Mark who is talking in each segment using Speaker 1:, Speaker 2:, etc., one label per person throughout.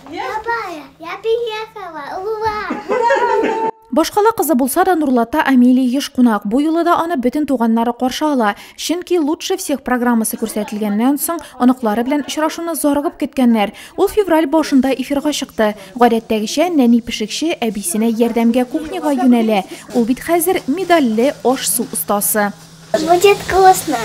Speaker 1: Я приехала. Ура!
Speaker 2: Башкала кызы булса да Нурлатта Амилия еш кунак. Бу юлы да аны бөтен туганнары каршы ала. Чөнки лучше всех программасы күрсәтелгәннән соң аныклары белән очрашуны зарыгып кеткәннәр. Ул февраль башында эфирга чыкты. Гадәттәгечә нәни пешекче әбисенә ярдәмгә кухняга юнәлә. Ул бит хәзер медальле аш-су остасы.
Speaker 1: Будет вкусно.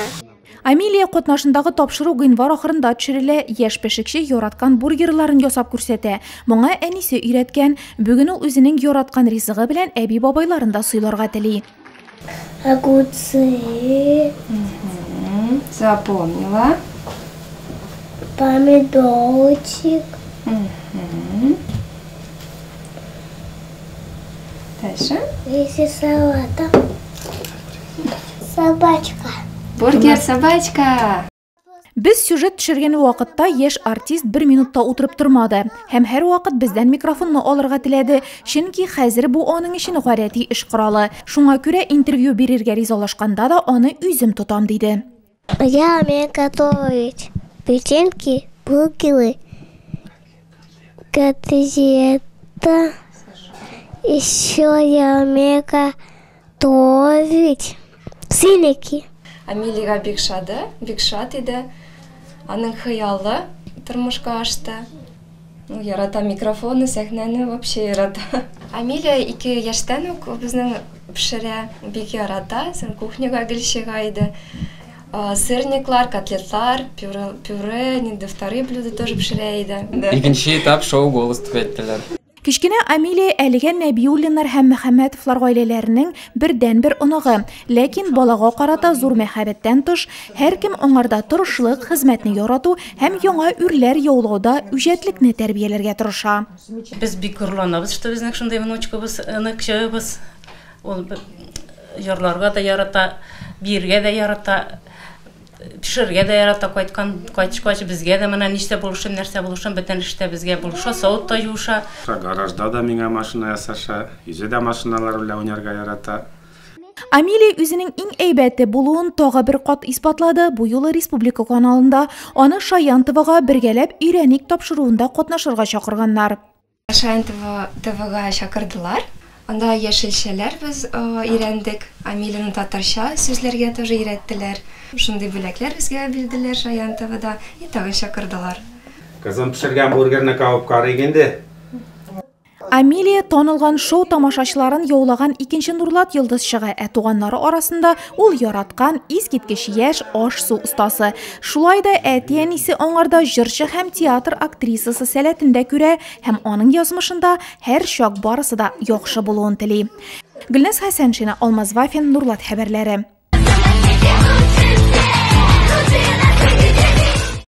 Speaker 2: Амилия катнашындагы тапшыру гыйнвар ахырында төшерелә. Яшь пешекче яраткан бургерларын ясап күрсәтә. Моңа әнисе өйрәткән. Бүген ул үзенең яраткан ризыгы белән әби-бабайларын да сыйларга тели.
Speaker 1: Огурцы.
Speaker 3: Запомнила.
Speaker 1: Помидорчик.
Speaker 3: Дальше.
Speaker 1: Если салата. Собачка.
Speaker 3: Бургер, собачка.
Speaker 2: Без сюжет төшергән вакытта яшь артист 1 минутта утырып тормады. Һәм һәр вакыт бездән микрофонны алырга теләде. Чөнки хәзер бу аның өчен гадәти эш коралы. Шуңа күрә интервью бирергә ризалашканда да аны үзем тотам диде.
Speaker 1: Я умею готовить печеньки, бургеры, котлеты. Еще я умею готовить синики.
Speaker 3: Амилияга бик шат иде. Аның хыялы тормышка ашты. Ярата микрофонны, сәхнәне вообще ярата. Амилия 2 яшьтән үк безнең пешерә, бик ярата. Sən кухняга гелчега иде. Сырниклар, котлетлар, пюре, нинди вторые блюда тоже пешерә иде.
Speaker 4: Икенче этап шоу голос түбәттеләр.
Speaker 2: Кичкенә Амилия әлегә Нәбиуллиннар һәм Мөхәммәтовлар гаиләләренең бердән-бер оныгы. Ләкин балага карата зур мәхәббәттән тыш, һәркем аңарда тырышлык, хезмәтне ярату һәм яңа үрләр яулауда үҗәтлекне тәрбияләргә тырыша.
Speaker 5: Без бик горурланабыз, что безнең шундый внучкабыз, ыныкчыбыз. Ул ярларга да ярата, биргә дә ярата. Пешерге дә ярата, кайткач безгә дә менә ништә булышым, нәрсә булышым, бөтен эштә безгә булыша, савыт та юша.
Speaker 6: Гаражда да миңа машина ясаша, үзе дә машиналар белән уйнарга ярата.
Speaker 2: Амилия үзенең иң әйбәте булуын тагы бер кат испатлады. Бу юлы Республика каналында аны Шаян ТВга бергәләп өйрәник тапшыруында катнашырга чакырганнар.
Speaker 3: Шаян ТВга чакырдылар. Анда яшелчәләр без өйрәндек. Амилияның татарча сүзләргә тоже өйрәттеләр. Шундый бүләкләр безгә бирделәр Шаян ТВда. И тагын чакырдылар.
Speaker 6: Кызым пешергән бургерны кабып карый инде.
Speaker 2: Амилия танылган шоу тамашачыларын яулаган икенче Нурлат йолдыз чыга. Туганнары арасында ул яраткан искиткеч яшь аш-су остасы. Шулай да әти-әнисе аңарда җырчы һәм театр актрисасы сәләтендә күрә һәм аның язмышында һәр чак барысы да яхшы булуын тели. Гөлназ Хәсәншина, Алмаз Вафин, Нурлат хәбәрләре.